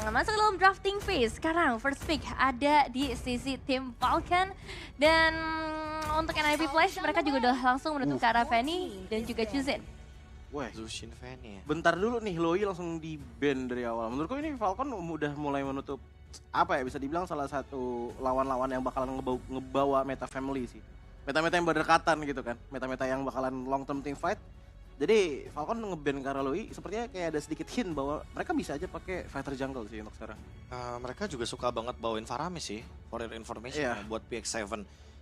masuk dalam drafting phase. Sekarang first pick ada di sisi tim Falcon. Dan untuk NIP Flash mereka juga udah langsung menutup ke arah Fanny dan juga Chuzin. Wah, Zushin Fanny ya. bentar dulu nih, Loi langsung di-ban dari awal. Menurutku ini Falcon udah mulai menutup, apa ya, bisa dibilang salah satu lawan-lawan yang bakalan ngebawa meta family sih. Meta-meta yang berdekatan gitu kan, meta-meta yang bakalan long term team fight. Jadi Falcon nge-ban karena Loi sepertinya kayak ada sedikit hint bahwa mereka bisa aja pakai fighter jungle sih untuk sekarang. Mereka juga suka banget bawain Faramis sih, for your information Iya. buat PX7.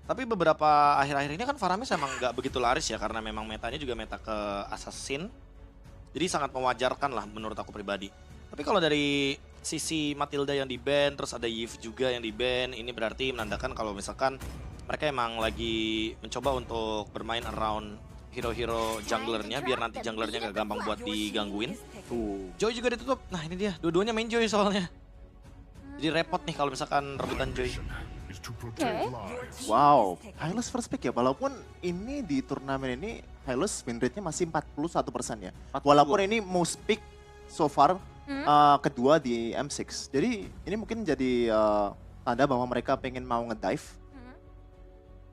Tapi beberapa akhir-akhir ini kan Faramis emang nggak begitu laris ya, karena memang metanya juga meta ke Assassin. Jadi sangat mewajarkan lah menurut aku pribadi. Tapi kalau dari sisi Matilda yang di-ban, terus ada Yves juga yang di-ban, ini berarti menandakan kalau misalkan mereka emang lagi mencoba untuk bermain around hero-hero junglernya, biar nanti junglernya nggak gampang buat digangguin. Joy juga ditutup, nah ini dia, dua-duanya main Joy soalnya. Jadi repot nih kalau misalkan rebutan Joy. Oke. Wow, Hylos first pick ya, walaupun ini di turnamen ini Hylos win rate-nya masih 41% ya. 42. Walaupun ini most pick so far Hmm. kedua di M6. Jadi ini mungkin jadi tanda bahwa mereka pengen mau ngedive.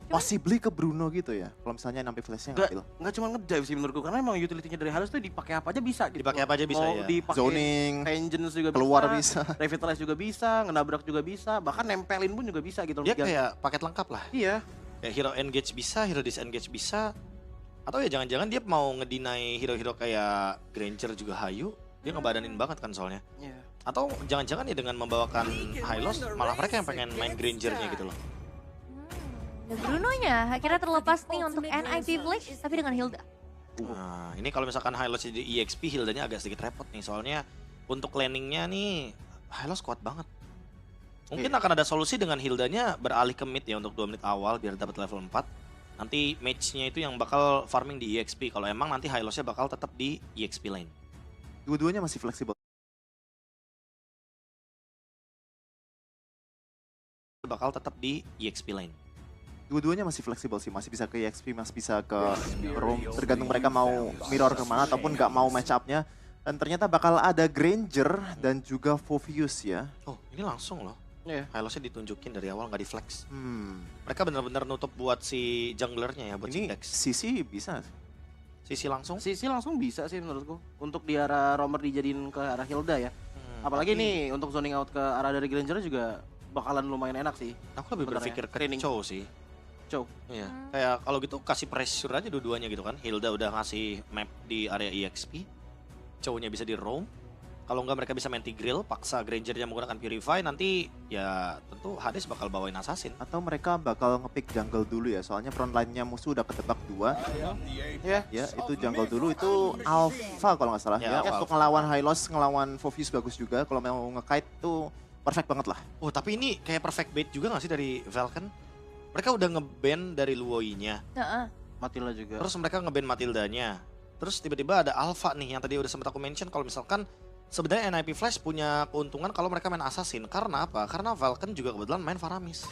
Possibly ke Bruno gitu ya, kalau misalnya NIP Flash-nya ngambil. Nggak cuma ngedive sih menurutku, karena emang utility-nya dari Halus tuh dipakai apa aja bisa gitu. Dipakai apa aja bisa, Mau ya. dipakai Zoning, Vengeance juga keluar bisa, bisa. Revitalize juga bisa, ngenabrak juga bisa, bahkan nempelin pun juga bisa gitu. Dia kayak paket lengkap lah. Iya. Kayak hero engage bisa, hero disengage bisa. Atau ya jangan-jangan dia mau ngedinai hero-hero kayak Granger juga hayu. Dia ngebadanin banget kan soalnya. Iya. Atau jangan-jangan ya dengan membawakan Hylos, malah mereka yang pengen main Grangernya gitu loh. Dan Bruno-nya akhirnya terlepas nih untuk NIP Flash, tapi dengan Hilda. Nah, ini kalau misalkan Hylos jadi EXP, Hildanya agak sedikit repot nih. Soalnya untuk landingnya nih, Hylos kuat banget. Mungkin akan ada solusi dengan Hildanya beralih ke mid ya untuk 2 menit awal biar dapat level 4. Nanti match-nya itu yang bakal farming di EXP. Kalau emang nanti Hylosnya bakal tetap di EXP lane. Dua-duanya masih fleksibel. Bakal tetap di EXP lane. Dua-duanya masih fleksibel sih, masih bisa ke EXP, masih bisa ke roam, tergantung mereka mau mirror kemana ataupun nggak mau match up-nya. Dan ternyata bakal ada Granger dan juga Fovius ya. Oh, ini langsung loh. Iya. Hylosnya ditunjukin dari awal, nggak di flex. Hmm, Mereka benar-benar nutup buat si junglernya ya, buat si ini Dex. Sisi bisa. Sisi langsung. Sisi langsung bisa sih menurutku. Untuk di arah Romer dijadiin ke arah Hilda ya. Apalagi nih untuk zoning out ke arah dari Granger juga bakalan lumayan enak sih. Aku lebih Sebenarnya, berpikir ke training. Chow sih. Chow. Iya, kayak kalau gitu kasih pressure aja dua-duanya gitu kan. Hilda udah ngasih map di area EXP. Chow-nya bisa di roam. Kalau nggak mereka bisa main Tigreal, paksa Granger-nya menggunakan Purify, nanti ya tentu Hades bakal bawain Assassin. Atau mereka bakal ngepick jungle dulu ya, soalnya front line-nya musuh udah ketebak 2. Ya. Ya, itu jungle dulu, itu Alpha kalau nggak salah. Ya, Ya, Alpha. untuk ngelawan Hylos, ngelawan Fovius bagus juga. Kalau mau nge-kite tuh perfect banget lah. Oh, tapi ini kayak perfect bait juga nggak sih dari Falcon? Mereka udah nge-ban dari Luoi-nya, Heeh. Matilda juga. terus mereka nge-ban Matildanya. Terus tiba-tiba ada Alpha nih yang tadi udah sempat aku mention kalau misalkan sebenarnya NIP Flash punya keuntungan kalau mereka main Assassin. Karena apa? Karena Falcon juga kebetulan main Faramis.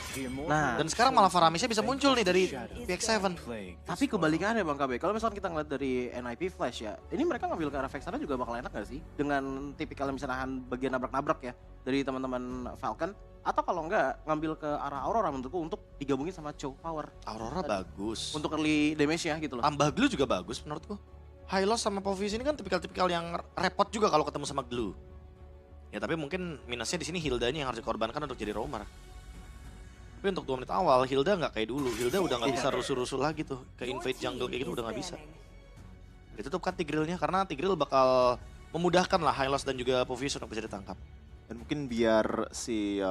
Nah, Dan sekarang malah Faramisnya bisa muncul nih dari PX7. tapi kebalikannya Bang KB, kalau misalnya kita ngeliat dari NIP Flash ya, ini mereka ngambil ke arah Vexana juga bakal enak gak sih? Dengan tipikal misalnya bagian nabrak-nabrak ya dari teman-teman Falcon. Atau kalau enggak, ngambil ke arah Aurora menurutku untuk digabungin sama Chow Power. Aurora bagus. Untuk early damage ya gitu loh. Tambah glue juga bagus menurutku. Hylos sama Povius ini kan tipikal-tipikal yang repot juga kalau ketemu sama glue. Ya tapi mungkin minusnya di sini Hildanya yang harus dikorbankan untuk jadi roamer. Tapi untuk 2 menit awal Hilda nggak kayak dulu. Hilda udah nggak bisa rusuh-rusuh lagi tuh ke invade jungle kayak gitu udah nggak bisa. Ditutup kan Tigrealnya karena Tigreal bakal memudahkan lah Hylos dan juga Povius untuk bisa ditangkap. Dan mungkin biar si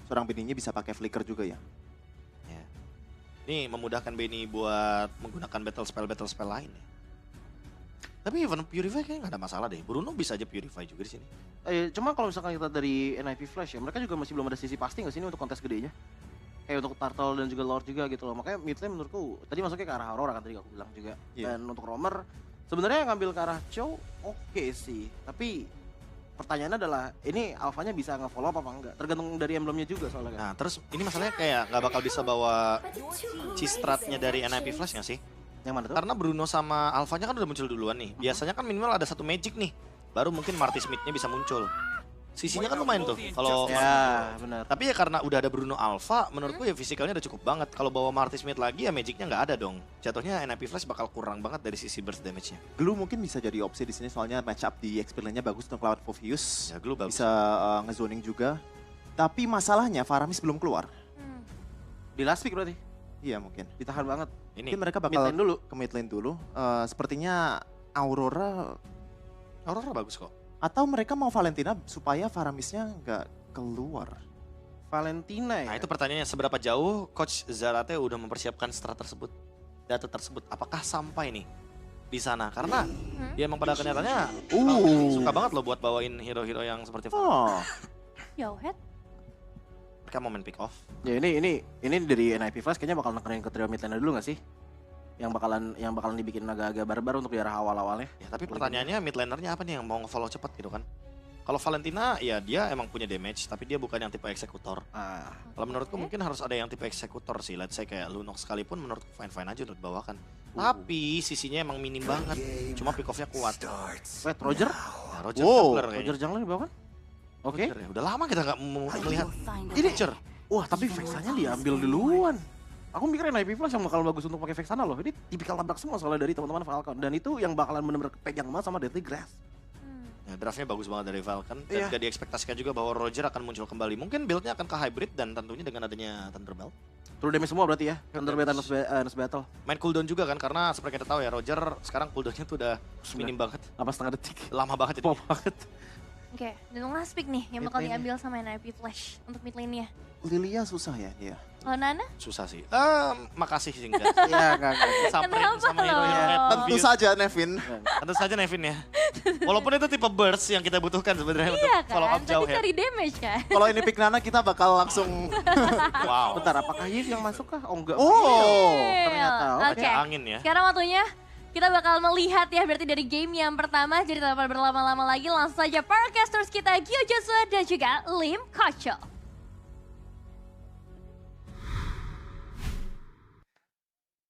seorang bininya bisa pakai flicker juga ya. Ya. Ini memudahkan Benny buat menggunakan battle spell lain ya. Tapi even Purify kayaknya nggak ada masalah deh. Bruno bisa aja Purify juga di sini. Cuma kalau misalkan kita dari NIP Flash ya, mereka juga masih belum ada sisi pasti nggak sih ini untuk kontes gedenya? Kayak untuk Turtle dan juga Lord juga gitu loh. Makanya mid lane menurutku tadi masuknya ke arah Aurora kan tadi aku bilang juga. Iya. Dan untuk Romer sebenarnya ngambil ke arah Chow oke sih. Tapi pertanyaannya adalah ini alfanya bisa nge-follow apa enggak? Tergantung dari emblemnya juga soalnya kan. Nah terus ini masalahnya kayak nggak bakal bisa bawa C-stratnya dari NIP Flash nggak sih? Yang mana tuh? Karena Bruno sama Alphanya kan udah muncul duluan nih. Biasanya kan minimal ada satu magic nih. Baru mungkin Marty Smith-nya bisa muncul. Sisinya kan lumayan tuh. Kalau Ya, benar. tapi ya karena udah ada Bruno Alpha, menurutku ya fisikalnya udah cukup banget. Kalau bawa Martis mid lagi ya magicnya nggak ada dong. Jatuhnya NIP Flash bakal kurang banget dari sisi burst damage-nya. Glue mungkin bisa jadi opsi di sini soalnya match up di XP lane-nya bagus untuk lawan Phoveus. Ya Glue bagus. Bisa ngezoning juga. Tapi masalahnya Faramis belum keluar. Di last pick berarti. Iya mungkin. Ditahan banget. Ini Mungkin mereka Mid bakal lane dulu. ke mid lane dulu. Sepertinya Aurora Aurora bagus kok. atau mereka mau Valentina supaya Faramisnya nggak keluar. Valentina ya. Nah itu pertanyaannya, seberapa jauh Coach Zarate udah mempersiapkan strat tersebut, data tersebut, apakah sampai nih di sana? Karena dia emang pada kenyataannya suka banget loh buat bawain hero-hero yang seperti Oh, Yowhead. mereka mau main pick off. Ya ini dari NIP Flash kayaknya bakal nekenin ke trio mid lane dulu gak sih? Yang bakalan dibikin agak-agak barbar untuk di arah awal-awalnya. Ya tapi pertanyaannya mid lanernya apa nih yang mau nge-follow cepat gitu kan? Kalau Valentina ya dia emang punya damage, tapi dia bukan yang tipe eksekutor. Ah, Kalau menurutku mungkin harus ada yang tipe eksekutor sih. Let's say kayak Lunox sekalipun menurutku fine-fine aja untuk dibawakan. Tapi sisinya emang minim banget. Cuma pick off-nya kuat. wait, Roger? Nah, Roger Wow, Jungler kayaknya. Roger Jungler di bawah kan? Oke. Roger ya. Udah lama kita nggak melihat Ini Roger. Wah, tapi Vexanya diambil duluan. Aku mikirnya NIP Flash yang bakal bagus untuk pakai Vexana loh. Ini tipikal tabrak semua soalnya dari teman-teman Falcon. Dan itu yang bakalan benar-benar pegang banget sama Deadly Grass. Ya, draftnya bagus banget dari Falcon. Dan Iya. gak diekspektasikan juga bahwa Roger akan muncul kembali. Mungkin build-nya akan ke hybrid dan tentunya dengan adanya Thunderbelt. True damage semua berarti ya. Thunder Battle. Main cooldown juga kan, karena seperti kita tahu ya, Roger sekarang cooldownnya tuh udah minim banget. Apa setengah detik? Lama banget itu. Pop banget. Oke, dan last pick nih yang Mid bakal lane-nya. diambil sama NIP Flash untuk mid lane-nya. Lilia susah ya dia. Kalau Nana? Susah sih. Makasih sih enggak. Iya, enggak. Samperin Kenapa sama hero-hero loh? kayak Tentu Phoveus. saja Nevin. Tentu saja Nevin ya. Walaupun itu tipe burst yang kita butuhkan sebenarnya untuk Iya follow kan, up jauh tadi ya. cari damage kan. Kalau ini pick Nana kita bakal langsung Wow. Bentar, apakah Yves yang masuk kah? Oh enggak. Oh, ternyata. Oke, Ada angin ya. sekarang waktunya kita bakal melihat ya berarti dari game yang pertama. Jadi tanpa berlama-lama lagi langsung saja Powercasters kita Gio Joshua dan juga Lim Kocho.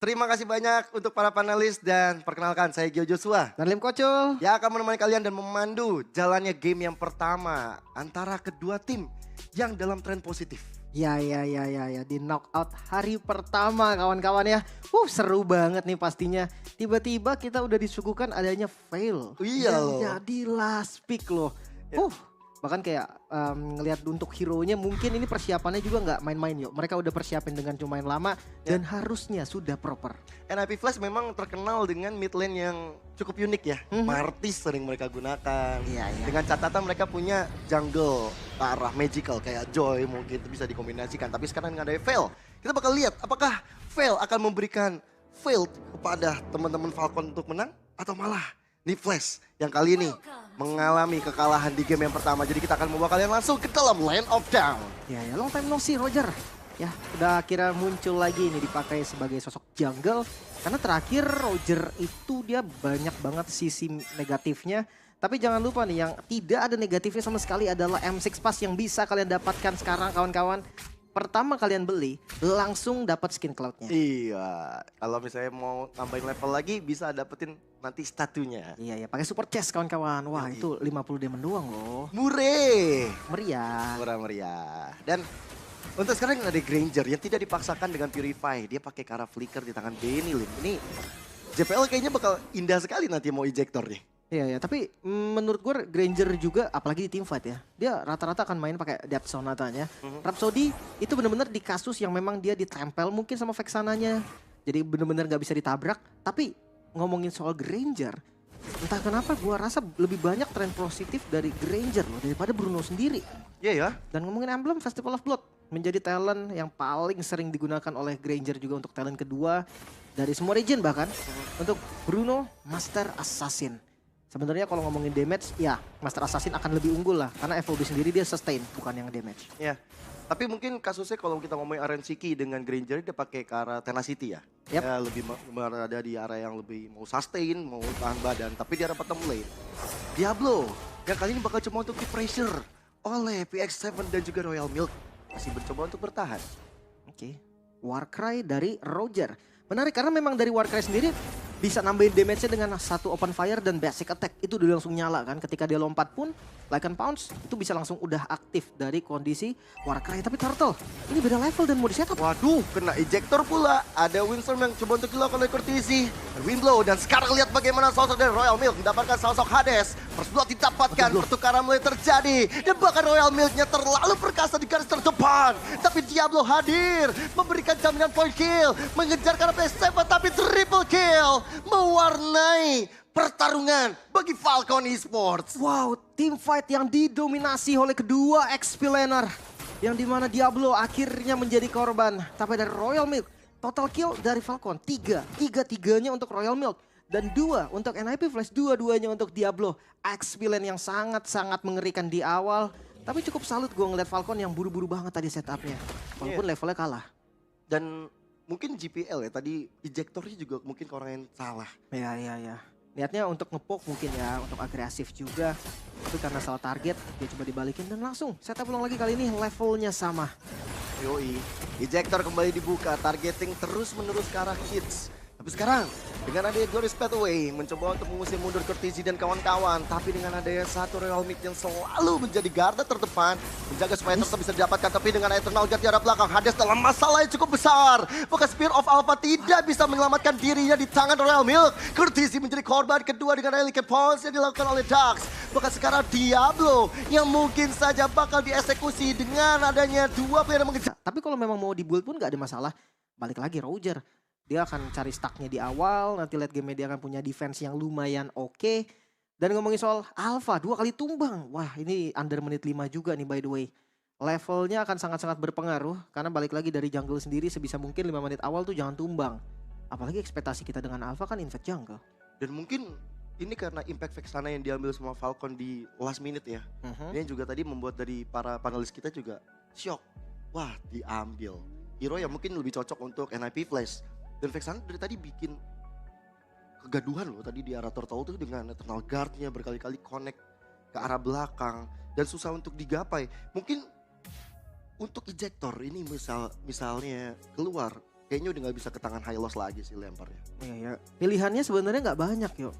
Terima kasih banyak untuk para panelis dan perkenalkan saya Gio Joshua Dan Lim Koco. yang akan menemani kalian dan memandu jalannya game yang pertama antara kedua tim yang dalam tren positif. Ya di knockout hari pertama kawan-kawan ya. Seru banget nih pastinya. Tiba-tiba kita udah disuguhkan adanya fail. Iya yang loh. jadi last pick loh. Bahkan kayak ngelihat untuk hero-nya mungkin ini persiapannya juga nggak main-main yuk. Mereka udah persiapin dengan lumayan lama dan harusnya sudah proper. NIP Flash memang terkenal dengan mid lane yang cukup unik ya. Martis sering mereka gunakan. Iya. Dengan catatan mereka punya jungle ke arah magical kayak Joy mungkin itu bisa dikombinasikan. Tapi sekarang dengan ada Veil, kita bakal lihat apakah Veil akan memberikan fail kepada teman-teman Falcon untuk menang atau malah NIP Flash yang kali ini mengalami kekalahan di game yang pertama. Jadi kita akan membawa kalian langsung ke dalam Land of Down. Ya long time no see Roger. Ya udah akhirnya muncul lagi ini dipakai sebagai sosok jungle. Karena terakhir Roger itu dia banyak banget sisi negatifnya. Tapi jangan lupa nih yang tidak ada negatifnya sama sekali adalah M6 Pass yang bisa kalian dapatkan sekarang kawan-kawan. Pertama kalian beli langsung dapat skin cloudnya. Iya, kalau misalnya mau nambahin level lagi bisa dapetin nanti statunya. Iya pakai super chest kawan-kawan. Wah Yoi. itu 50 diamond doang loh. Mureh, Meriah. murah-meriah. Dan untuk sekarang ada Granger yang tidak dipaksakan dengan Purify. Dia pakai Kara Flicker di tangan Benny Lim. Ini JPL kayaknya bakal indah sekali nanti mau ejector nih. Iya tapi menurut gue Granger juga apalagi di teamfight ya. Dia rata-rata akan main pakai Death Sonata-nya. Rhapsody itu benar-benar di kasus yang memang dia ditempel mungkin sama Vexananya. Jadi benar-benar nggak bisa ditabrak. Tapi ngomongin soal Granger, entah kenapa gue rasa lebih banyak tren positif dari Granger loh daripada Bruno sendiri. Iya ya. Dan ngomongin Emblem Festival of Blood menjadi talent yang paling sering digunakan oleh Granger juga untuk talent kedua dari semua region bahkan untuk Bruno Master Assassin. Sebenarnya kalau ngomongin damage, ya Master Assassin akan lebih unggul lah. Karena FOB sendiri dia sustain, bukan yang damage. Ya. Tapi mungkin kasusnya kalau kita ngomongin RNC Key dengan Granger dia pakai ke arah Tenacity ya. Yep. Ya lebih berada di area yang lebih mau sustain, mau tahan badan. Tapi di arah bottom lane. Diablo yang kali ini bakal coba untuk di pressure oleh PX7 dan juga Royal Milk. Masih mencoba untuk bertahan. Oke. Warcry dari Roger. Menarik karena memang dari Warcry sendiri bisa nambahin damage-nya dengan satu open fire dan basic attack. Itu udah langsung nyala kan. Ketika dia lompat pun, Lycan Pounce itu bisa langsung udah aktif dari kondisi Warcry. Tapi Turtle, ini beda level dan mau di-setup. Waduh, kena ejector pula. Ada Windstorm yang coba untuk dilakukan oleh Courtesy. Windblow, dan sekarang lihat bagaimana sosok dari Royal Milk mendapatkan sosok Hades. First blood didapatkan, pertukaran mulai terjadi. Dan bahkan Royal Milk-nya terlalu perkasa di garis terdepan. Tapi Diablo hadir, memberikan jaminan point kill. Mengejar karena PS7, tapi triple kill. Mewarnai pertarungan bagi Falcon Esports. Wow, team fight yang didominasi oleh kedua XP laner. Yang dimana Diablo akhirnya menjadi korban. Tapi dari Royal Milk, total kill dari Falcon 3. Tiga-tiganya untuk Royal Milk. Dan 2 untuk NIP Flash, dua-duanya untuk Diablo. XP lane yang sangat-sangat mengerikan di awal. Tapi cukup salut gue ngeliat Falcon yang buru-buru banget tadi setupnya. Walaupun levelnya kalah. Dan mungkin GPL ya, tadi ejectornya juga mungkin ke orang yang salah. Ya. Niatnya untuk ngepoke mungkin ya, untuk agresif juga. Tapi karena salah target, dia coba dibalikin dan langsung setup ulang lagi kali ini levelnya sama. Yoi, ejector kembali dibuka, targeting terus menerus ke arah Kids. Tapi sekarang dengan adanya Glorious Pathway mencoba untuk mengusir mundur Courtesy dan kawan-kawan. Tapi dengan adanya satu Royal Milk yang selalu menjadi garda terdepan, menjaga supaya tetap bisa didapatkan. Tapi dengan Eternal Guard di arah belakang, Hades dalam masalah yang cukup besar. Maka Spear of Alpha tidak bisa menyelamatkan dirinya di tangan Royal Milk. Courtesy menjadi korban kedua dengan Lycan Pounce yang dilakukan oleh Dax. Maka sekarang Diablo yang mungkin saja bakal dieksekusi dengan adanya dua player yang mengejar. Tapi kalau memang mau di-build pun gak ada masalah. Balik lagi Roger. Dia akan cari stucknya di awal, nanti late game dia akan punya defense yang lumayan oke. Dan ngomongin soal Alpha, 2 kali tumbang. Wah ini under menit 5 juga nih by the way. Levelnya akan sangat-sangat berpengaruh, karena balik lagi dari jungle sendiri sebisa mungkin 5 menit awal tuh jangan tumbang. Apalagi ekspektasi kita dengan Alpha kan invade jungle. Dan mungkin ini karena impact Vexana yang diambil sama Falcon di last minute ya. Ini juga tadi membuat dari para panelis kita juga shock. Wah diambil hero yang mungkin lebih cocok untuk NIP Flash. Dan Vexana dari tadi bikin kegaduhan loh tadi di arah Turtle tuh dengan Eternal Guard-nya berkali-kali connect ke arah belakang. Dan susah untuk digapai. Mungkin untuk ejector ini misalnya keluar, kayaknya udah gak bisa ke tangan Hylos lagi sih lemparnya. Iya. Pilihannya sebenarnya gak banyak yuk.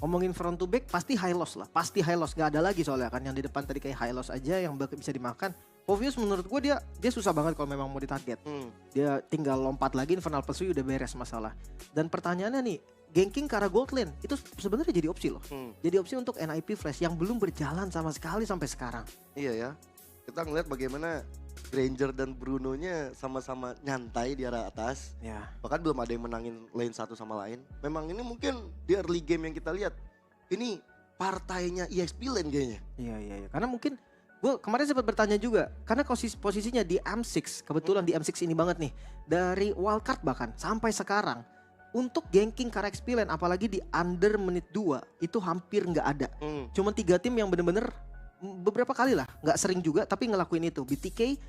Ngomongin front to back pasti Hylos lah. Pasti Hylos, gak ada lagi soalnya kan. Yang di depan tadi kayak Hylos aja yang bisa dimakan. Obvious menurut gue dia susah banget kalau memang mau ditarget. Dia tinggal lompat lagi Infernal Pursuit udah beres masalah. Dan pertanyaannya nih, ganking ke arah gold lane itu sebenarnya jadi opsi loh. Jadi opsi untuk NIP Flash yang belum berjalan sama sekali sampai sekarang. Iya ya, kita ngeliat bagaimana Granger dan Bruno-nya sama-sama nyantai di arah atas. Ya. Bahkan belum ada yang menangin lane satu sama lain. Memang ini mungkin di early game yang kita lihat, ini partainya EXP lane kayaknya. Iya. Karena mungkin gue kemarin sempat bertanya juga, karena posisinya di M6, kebetulan di M6 ini banget nih. Dari wildcard bahkan sampai sekarang, untuk ganking ke XP lane apalagi di under menit 2 itu hampir nggak ada. Cuma 3 tim yang bener-bener beberapa kali lah, nggak sering juga tapi ngelakuin itu. BTK,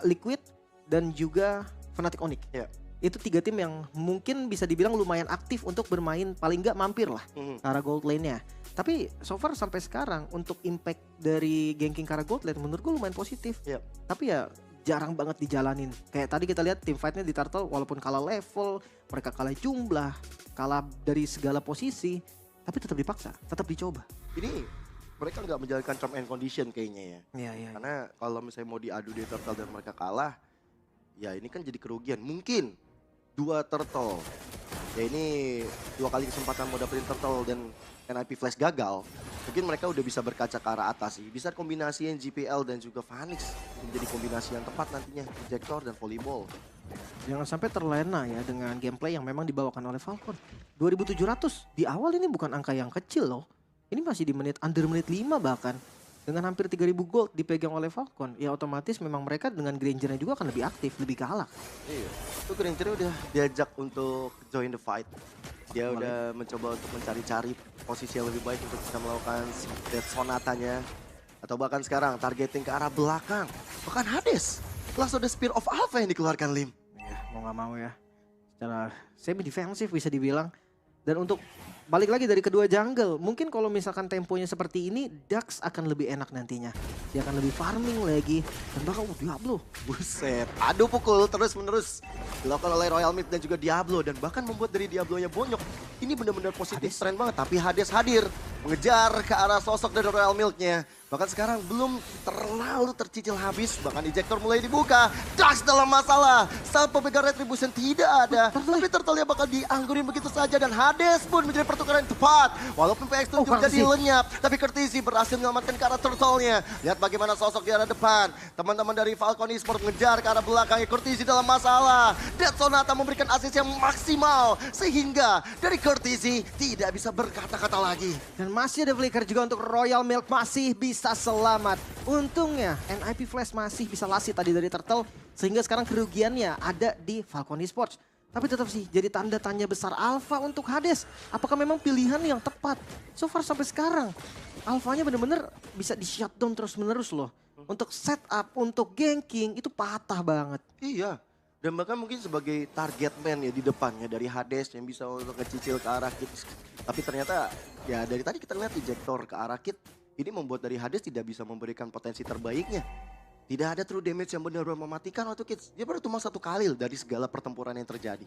Liquid, dan juga Fnatic Onyx. Yeah. Itu 3 tim yang mungkin bisa dibilang lumayan aktif untuk bermain, paling nggak mampir lah ke arah gold lane-nya. Tapi so far sampai sekarang untuk impact dari ganking ke arah gold lane menurut gue lumayan positif. Yeah. Tapi ya jarang banget dijalanin. Kayak tadi kita lihat tim fightnya di Turtle walaupun kalah level, mereka kalah jumlah, kalah dari segala posisi, tapi tetap dipaksa, tetap dicoba. Ini mereka nggak menjalankan term and condition kayaknya ya. Iya. Karena kalau misalnya mau diadu di Turtle dan mereka kalah, ya ini kan jadi kerugian. Mungkin 2 Turtle, ya ini 2 kali kesempatan mau dapetin Turtle dan NIP Flash gagal, mungkin mereka udah bisa berkaca ke arah atas sih. Bisa kombinasiin GPL dan juga Phoenix menjadi kombinasi yang tepat nantinya, ejector dan volleyball. Jangan sampai terlena ya dengan gameplay yang memang dibawakan oleh Falcon. 2700 di awal ini bukan angka yang kecil loh. Ini masih di under menit 5 bahkan. Dengan hampir 3000 gold dipegang oleh Falcon, ya otomatis memang mereka dengan Granger-nya juga akan lebih aktif, lebih galak. Iya, itu Granger udah diajak untuk join the fight. Dia udah mencoba untuk mencari-cari posisi yang lebih baik untuk bisa melakukan death sonatanya. Atau bahkan sekarang targeting ke arah belakang. Bahkan Hades, langsung ada Spear of Alpha yang dikeluarkan Lim. Ya mau gak mau ya, secara semi defensif bisa dibilang. Dan untuk balik lagi dari kedua jungle. Mungkin kalau misalkan temponya seperti ini, Dax akan lebih enak nantinya. Dia akan lebih farming lagi. Dan bahkan Diablo. Buset, adu pukul terus-menerus dilakukan oleh Royal Mid dan juga Diablo. Dan bahkan membuat dari Diablonya bonyok. Ini benar-benar positif tren banget. Tapi Hades hadir, mengejar ke arah sosok dari Royal Milk-nya. Bahkan sekarang belum terlalu tercicil habis. Bahkan ejector mulai dibuka. Dax dalam masalah. Saat pemegang retribution tidak ada. Tapi turtle-nya bakal dianggurin begitu saja. Dan Hades pun menjadi pertukaran yang tepat. Walaupun PX7 jadi lenyap. Tapi Courtesy berhasil menyelamatkan ke arah turtle-nya. Lihat bagaimana sosok di arah depan. Teman-teman dari Falcon Esports mengejar ke arah belakangnya. Courtesy dalam masalah. Dead Sonata memberikan assist yang maksimal. Sehingga dari Courtesy tidak bisa berkata-kata lagi. Dan masih ada flicker juga untuk Royal Milk, masih bisa selamat. Untungnya NIP Flash masih bisa lasi tadi dari Turtle, sehingga sekarang kerugiannya ada di Falcon Esports. Tapi tetap sih jadi tanda tanya besar Alpha untuk Hades. Apakah memang pilihan yang tepat? So far sampai sekarang Alphanya bener-bener bisa di shutdown terus-menerus loh. Untuk setup, untuk ganking itu patah banget. Iya. Dan bahkan mungkin sebagai target man ya di depannya dari Hades yang bisa untuk ngecicil ke arah Kit. Tapi ternyata ya dari tadi kita lihat ejector ke arah Kit. Ini membuat dari Hades tidak bisa memberikan potensi terbaiknya. Tidak ada true damage yang benar-benar mematikan waktu Kids. Dia baru cuma 1 kali dari segala pertempuran yang terjadi.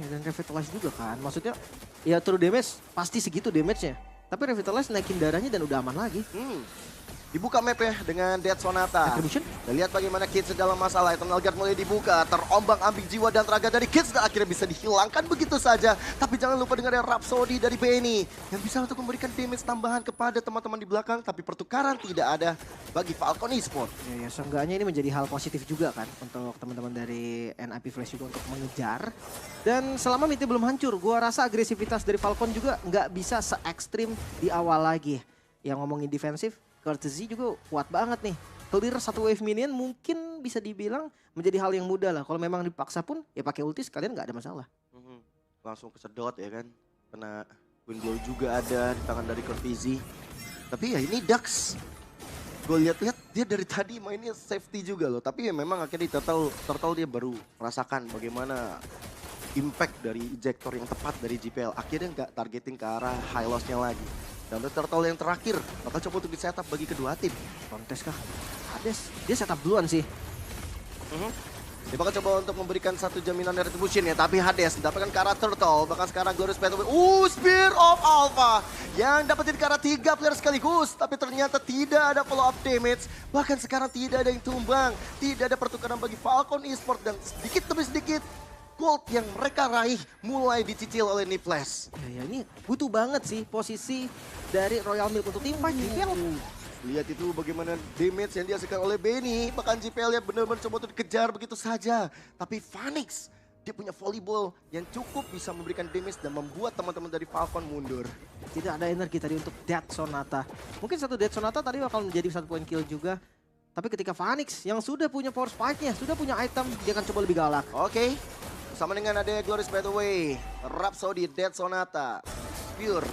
Dan Revitalize juga kan. Maksudnya ya true damage pasti segitu damage-nya. Tapi Revitalize naikin darahnya dan udah aman lagi. Dibuka map ya dengan Dead Sonata. Retribution? Dan lihat bagaimana Kids dalam masalah. Eternal Guard mulai dibuka. Terombang ambing jiwa dan raga dari Kids. Dan akhirnya bisa dihilangkan begitu saja. Tapi jangan lupa dengan Rhapsody dari Benny. Yang bisa untuk memberikan damage tambahan kepada teman-teman di belakang. Tapi pertukaran tidak ada bagi Falcon Esports. Ya seenggaknya ini menjadi hal positif juga kan. Untuk teman-teman dari NIP Flash juga untuk mengejar. Dan selama midnya belum hancur. Gua rasa agresivitas dari Falcon juga nggak bisa se-ekstrim di awal lagi. Yang ngomongin defensif. Courtesy juga kuat banget nih. Clear 1 wave minion mungkin bisa dibilang menjadi hal yang mudah lah. Kalau memang dipaksa pun ya pakai ulti sekalian nggak ada masalah. Langsung kesedot ya kan. Kena wind blow juga ada di tangan dari Courtesy. Tapi ya ini Dax. Gue lihat-lihat dia dari tadi mainnya safety juga loh. Tapi ya memang akhirnya di Turtle dia baru merasakan bagaimana impact dari ejector yang tepat dari JPL. Akhirnya nggak targeting ke arah high loss-nya lagi. Dan Turtle yang terakhir bakal coba untuk di setup bagi kedua tim. Kontes kah? Hades, dia setup duluan sih. Dia bakal coba untuk memberikan satu jaminan retribution ya. Tapi Hades mendapatkan ke arah Turtle. Bahkan sekarang Glorious Pathway. Spear of Alpha. Yang dapetin ke arah 3 player sekaligus. Tapi ternyata tidak ada follow up damage. Bahkan sekarang tidak ada yang tumbang. Tidak ada pertukaran bagi Falcon Esports. Dan sedikit demi sedikit gold yang mereka raih mulai dicicil oleh Niflash. Ya ini butuh banget sih posisi dari Royal Milk untuk tim fight JPL. Lihat itu bagaimana damage yang dihasilkan oleh Benny. Bahkan JPL yang benar-benar coba untuk dikejar begitu saja. Tapi Phoenix, dia punya volleyball yang cukup bisa memberikan damage dan membuat teman-teman dari Falcon mundur. Tidak ada energi tadi untuk Dead Sonata. Mungkin satu Dead Sonata tadi bakal menjadi 1 point kill juga. Tapi ketika Phoenix yang sudah punya power spike-nya, sudah punya item, dia akan coba lebih galak. Oke. Sama dengan ada Glorious by the way, Rhapsody, Dead Sonata, Pure.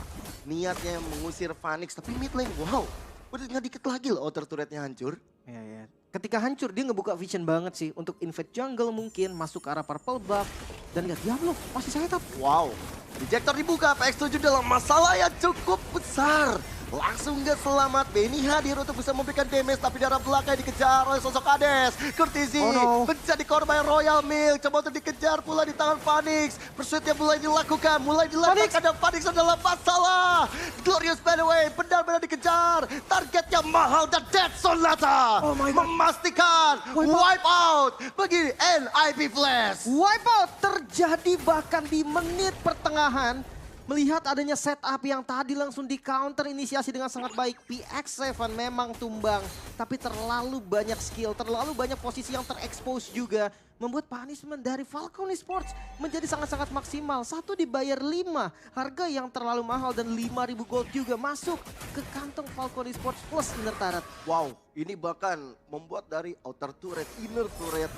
Niatnya mengusir Phoenix, tapi mid lane, wow. Udah tinggal dikit lagi loh outer turretnya hancur. Ya. Ketika hancur dia ngebuka vision banget sih. Untuk invade jungle mungkin, masuk ke arah purple buff. Dan lihat Diablo, masih setup. Wow, ejector dibuka, PX7 dalam masalah yang cukup besar. Langsung gak selamat, Benny hadir untuk bisa memberikan damage. Tapi darah belakang dikejar oleh sosok Hades. Courtesy menjadi korban Royal Milk. Coba untuk dikejar pula di tangan Phoenix. Pursuitnya mulai dilakukan, mulai dilakukan. Dan Phoenix adalah masalah. Glorious by the way, benar-benar dikejar. Targetnya mahal dan Dead Sonata. Memastikan wipe out bagi NIP Flash. Wipeout terjadi bahkan di menit pertengahan. Melihat adanya setup yang tadi langsung di counter inisiasi dengan sangat baik. PX7 memang tumbang. Tapi terlalu banyak skill, terlalu banyak posisi yang terekspos juga. Membuat punishment dari Falcon Esports menjadi sangat-sangat maksimal. 1 dibayar 5. Harga yang terlalu mahal dan 5.000 gold juga masuk ke kantong Falcon Esports plus inner turret. Wow, ini bahkan membuat dari outer turret, inner turret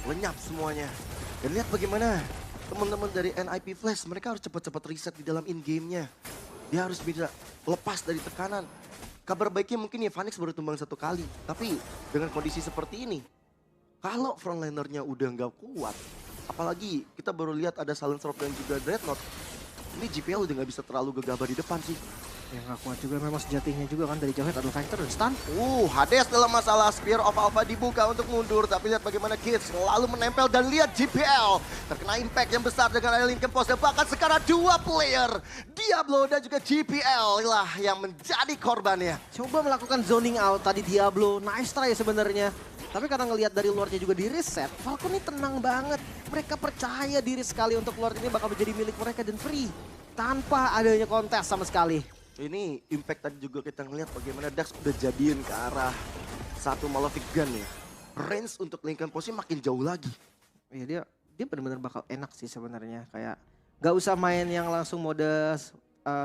lenyap semuanya. Dan lihat bagaimana teman-teman dari NIP Flash, mereka harus cepat-cepat reset di dalam in-game-nya. Dia harus bisa lepas dari tekanan. Kabar baiknya mungkin ya Phoenix baru tumbang 1 kali. Tapi dengan kondisi seperti ini, kalau frontlinernya udah nggak kuat, apalagi kita baru lihat ada Silent Rock dan juga Dreadnought, Ini GPL udah nggak bisa terlalu gegabah di depan sih. Yang gak kuat juga memang sejatinya juga kan dari Jauhead ada Factor dan stun. Hades dalam masalah. Spear of Alpha dibuka untuk mundur. Tapi lihat bagaimana Kids selalu menempel. Dan lihat GPL terkena impact yang besar dengan ada Lincoln Post. Dan bahkan sekarang 2 player. Diablo dan juga GPL lah yang menjadi korbannya. Coba melakukan zoning out tadi Diablo. Nice try sebenarnya. Tapi karena ngelihat dari Lordnya juga di reset, Falcon ini tenang banget. Mereka percaya diri sekali untuk Lord ini bakal menjadi milik mereka dan free. Tanpa adanya kontes sama sekali. Ini impact tadi juga kita ngeliat bagaimana Dax udah jadiin ke arah satu Malefic Gun ya. Range untuk Lincoln Post makin jauh lagi. Iya dia benar-benar bakal enak sih sebenarnya. Kayak gak usah main yang langsung mode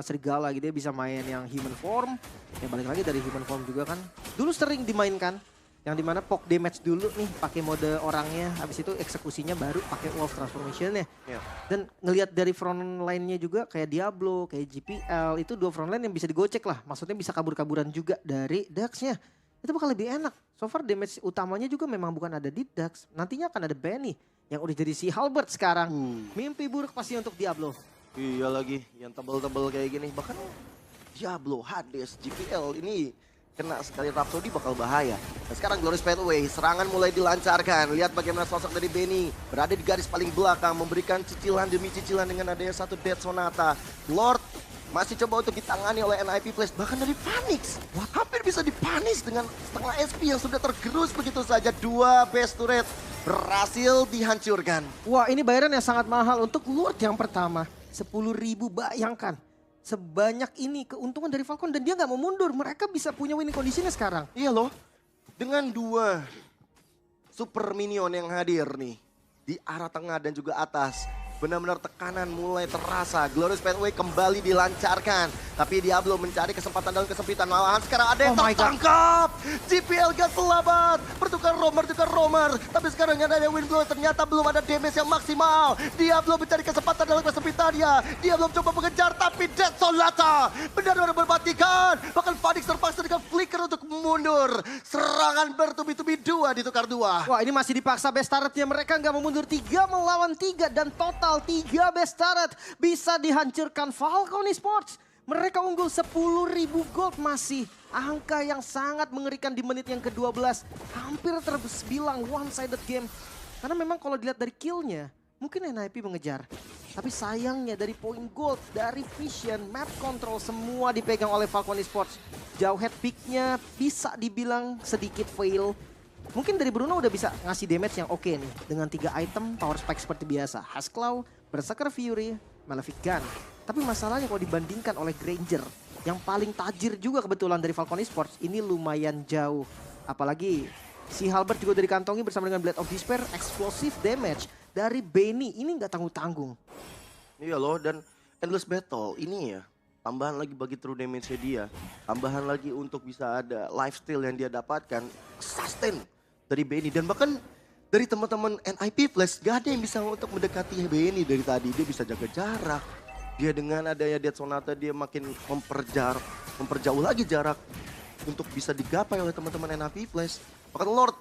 serigala gitu, dia bisa main yang human form. Ya balik lagi dari human form juga kan. Dulu sering dimainkan. Yang dimana poke damage dulu nih pakai mode orangnya, habis itu eksekusinya baru pakai wolf transformation-nya. Yeah. Dan ngelihat dari front line-nya juga kayak Diablo, kayak GPL, itu 2 front line yang bisa digocek lah. Maksudnya bisa kabur-kaburan juga dari Dax-nya. Itu bakal lebih enak. So far damage utamanya juga memang bukan ada di Dax. Nantinya akan ada Benny yang udah jadi si Halberd sekarang. Mimpi buruk pasti untuk Diablo. Iya lagi, yang tebel-tebel kayak gini. Bahkan Diablo, Hades, GPL ini kena sekali Rhapsody bakal bahaya. Dan sekarang Glorious Pathway, serangan mulai dilancarkan. Lihat bagaimana sosok dari Benny berada di garis paling belakang, memberikan cicilan demi cicilan dengan adanya satu Death Sonata. Lord masih coba untuk ditangani oleh NIP Flash, bahkan dari Phoenix. Hampir bisa dipanis dengan setengah SP yang sudah tergerus begitu saja. 2 base turret berhasil dihancurkan. Wah, ini bayaran yang sangat mahal untuk Lord yang pertama. 10.000, bayangkan. Sebanyak ini keuntungan dari Falcon dan dia nggak mau mundur. Mereka bisa punya winning conditionnya sekarang. Iya loh, dengan 2 super minion yang hadir nih di arah tengah dan juga atas. Benar-benar tekanan mulai terasa. Glorious Pathway kembali dilancarkan. Tapi Diablo mencari kesempatan dalam kesempitan. Malahan sekarang ada yang tertangkap. GPL gak selamat. Bertukar romer. Tapi sekarang yang ada Windblow ternyata belum ada damage yang maksimal. Diablo mencari kesempatan dalam kesempitannya. Diablo mencoba mengejar tapi Death Sonata benar-benar berbatikan. Bahkan Phoenix terpaksa dengan flicker untuk mundur. Serangan bertubi-tubi 2 ditukar 2. Wah, ini masih dipaksa best turretnya. Mereka nggak mau mundur 3 melawan 3 dan total 3 best turret bisa dihancurkan Falcon Esports. Mereka unggul 10.000 gold, masih angka yang sangat mengerikan di menit yang ke-12. Hampir terbilang one-sided game. Karena memang kalau dilihat dari killnya, mungkin NIP mengejar. Tapi sayangnya dari poin gold, dari vision, map control semua dipegang oleh Falcon Esports. Jauhead picknya bisa dibilang sedikit fail. Mungkin dari Bruno udah bisa ngasih damage yang oke nih. Dengan 3 item power spike seperti biasa. Huskclaw, Berserker Fury, Malefic Gun. Tapi masalahnya kalau dibandingkan oleh Granger, yang paling tajir juga kebetulan dari Falcon Esports, ini lumayan jauh. Apalagi si Halberd juga dari kantongi bersama dengan Blade of Despair, explosive damage dari Benny. Ini nggak tanggung-tanggung. Iya loh, dan Endless Battle ini ya, tambahan lagi bagi true damage-nya dia. Tambahan lagi untuk bisa ada lifesteal yang dia dapatkan, sustain dari Benny. Dan bahkan dari teman-teman NIP Flash, gak ada yang bisa untuk mendekati Benny dari tadi. Dia bisa jaga jarak. Dia dengan adanya Death Sonata, dia makin memperjauh lagi jarak untuk bisa digapai oleh teman-teman NIP Flash. Bahkan Lord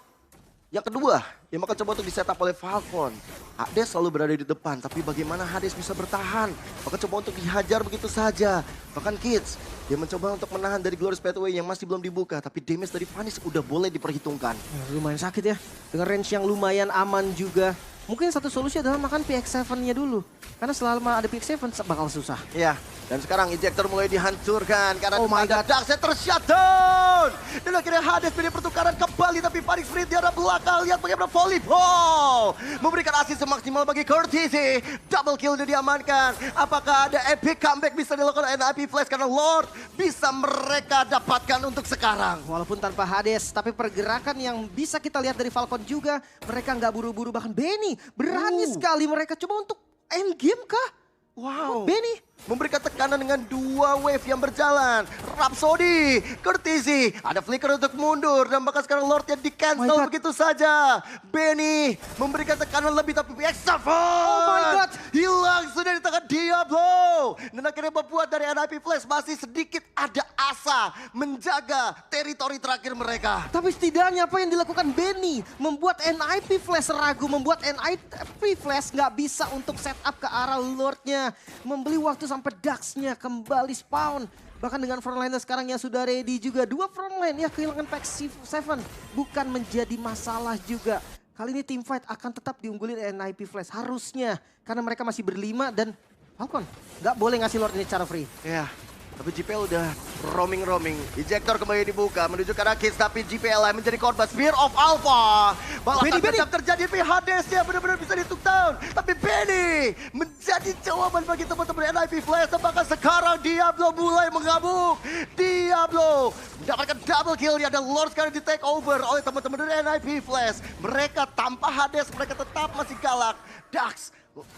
yang kedua, yang bakal coba untuk di-setup oleh Falcon. Hades selalu berada di depan, tapi bagaimana Hades bisa bertahan? Bakal coba untuk dihajar begitu saja. Bahkan Kids, dia mencoba untuk menahan dari Glorious Pathway yang masih belum dibuka. Tapi damage dari Phoenix udah boleh diperhitungkan. Lumayan sakit ya, dengan range yang lumayan aman juga. Mungkin satu solusi adalah makan PX7-nya dulu. Karena selama ada PX7 bakal susah. Ya, dan sekarang injektor mulai dihancurkan karena Oh my God. Darkseid tershutdown. Dan akhirnya Hades pilih pertukaran kembali, tapi Phoenix Sprint di arah belakang. Lihat bagaimana volleyball memberikan asis semaksimal bagi Courtesy. Double kill udah diamankan. Apakah ada epic comeback bisa dilakukan NIP Flash karena Lord bisa mereka dapatkan untuk sekarang. Walaupun tanpa Hades, tapi pergerakan yang bisa kita lihat dari Falcon juga. Mereka nggak buru-buru, bahkan Benny berani sekali mereka coba untuk end game kah? Wow. Benny Memberikan tekanan dengan 2 wave yang berjalan. Rhapsody, Courtesy, ada flicker untuk mundur. Dan bahkan sekarang Lordnya di cancel begitu saja. Benny memberikan tekanan lebih tapi PX7. Oh my God. Hilang sudah di tangan Diablo. Dan akhirnya membuat dari NIP Flash masih sedikit ada asa menjaga teritori terakhir mereka. Tapi setidaknya apa yang dilakukan Benny membuat NIP Flash ragu, membuat NIP Flash nggak bisa untuk setup ke arah Lordnya. Membeli waktu sampai Dax-nya kembali spawn. Bahkan dengan frontliner sekarang yang sudah ready juga. 2 frontline ya kehilangan pack 7 bukan menjadi masalah juga. Kali ini teamfight akan tetap diunggulin NIP Flash harusnya. Karena mereka masih berlima dan Falcon nggak boleh ngasih Lord ini cara free. Ya, tapi JPL udah roaming. Ejector kembali dibuka menuju ke arah Kids, tapi JPL menjadi korban. Spear of Alpha. Balasan tetap terjadi, tapi Hades-nya benar-benar bisa di-took down. Tapi Benny menjadi jawaban bagi teman-teman NIP Flash. Apakah sekarang Diablo mulai mengamuk? Diablo mendapatkan double kill-nya dan Lord sekarang di-take over oleh teman-teman dari NIP Flash. Mereka tanpa Hades, mereka tetap masih galak. Dax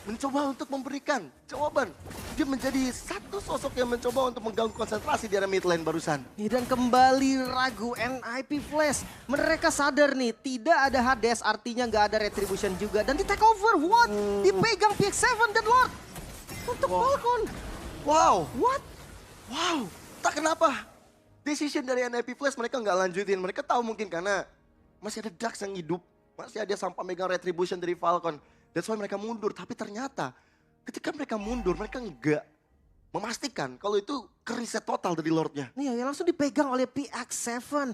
mencoba untuk memberikan jawaban. Dia menjadi satu sosok yang mencoba untuk mengganggu konsentrasi di area mid lane barusan. Dan kembali ragu NIP Flash. Mereka sadar nih, tidak ada Hades artinya nggak ada Retribution juga. Dan di take over, what? Dipegang PX7 dan Lord. Untuk Falcon. Wow, What? wow. Tak kenapa. Decision dari NIP Flash mereka nggak lanjutin. Mereka tahu mungkin karena masih ada Dax yang hidup. Masih ada sampai megang Retribution dari Falcon. That's why mereka mundur. Tapi ternyata ketika mereka mundur, mereka nggak memastikan kalau itu ke-reset total dari Lordnya. Nih yang langsung dipegang oleh PX7.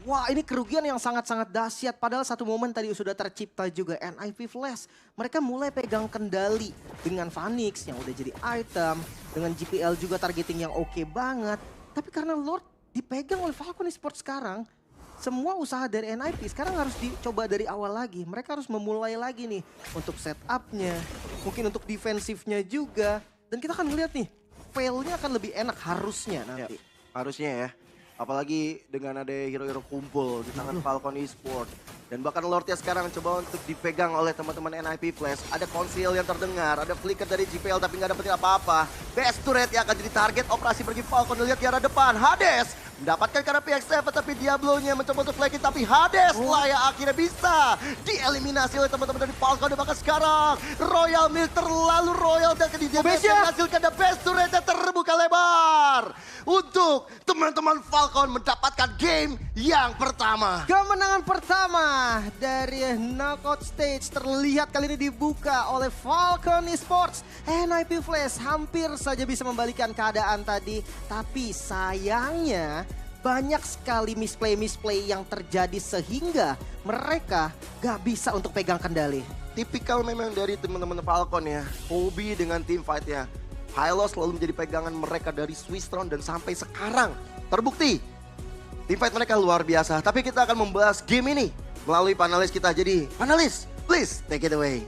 Wah ini kerugian yang sangat-sangat dahsyat. Padahal satu momen tadi sudah tercipta juga NIP Flash. Mereka mulai pegang kendali dengan Phoenix yang udah jadi item. Dengan GPL juga targeting yang oke banget. Tapi karena Lord dipegang oleh Falcon Esports sekarang. Semua usaha dari NIP sekarang harus dicoba dari awal lagi. Mereka harus memulai lagi nih untuk setupnya, mungkin untuk defensifnya juga. Dan kita akan melihat nih, failnya akan lebih enak harusnya nanti. Harusnya ya. Apalagi dengan ada hero-hero kumpul di tangan Falcon Esports. Dan bahkan Lordnya sekarang coba untuk dipegang oleh teman-teman NIP Flash. Ada konsil yang terdengar, ada flicker dari JPL tapi nggak dapetin apa-apa. Best turret yang akan jadi target operasi bagi Falcon. Lihat di arah depan, Hades mendapatkan karena PX7 tapi Diablo-nya mencoba untuk flanking tapi Hades lah yang akhirnya bisa dieliminasi oleh teman-teman dari Falcon. Dan bahkan sekarang Royal Milk terlalu royal dan kemudian menghasilkan the best turret yang terbuka lebar untuk teman-teman Falcon mendapatkan game yang pertama. Kemenangan pertama dari knockout stage terlihat kali ini dibuka oleh Falcon Esports. NIP Flash hampir saja bisa membalikan keadaan tadi. Tapi sayangnya banyak sekali misplay yang terjadi sehingga mereka gak bisa untuk pegang kendali. Tipikal memang dari teman-teman Falcon ya. Hobi dengan team fight ya. Hylos selalu menjadi pegangan mereka dari Swisstron dan sampai sekarang terbukti. Team fight mereka luar biasa. Tapi kita akan membahas game ini melalui panelis kita. Jadi panelis, please take it away.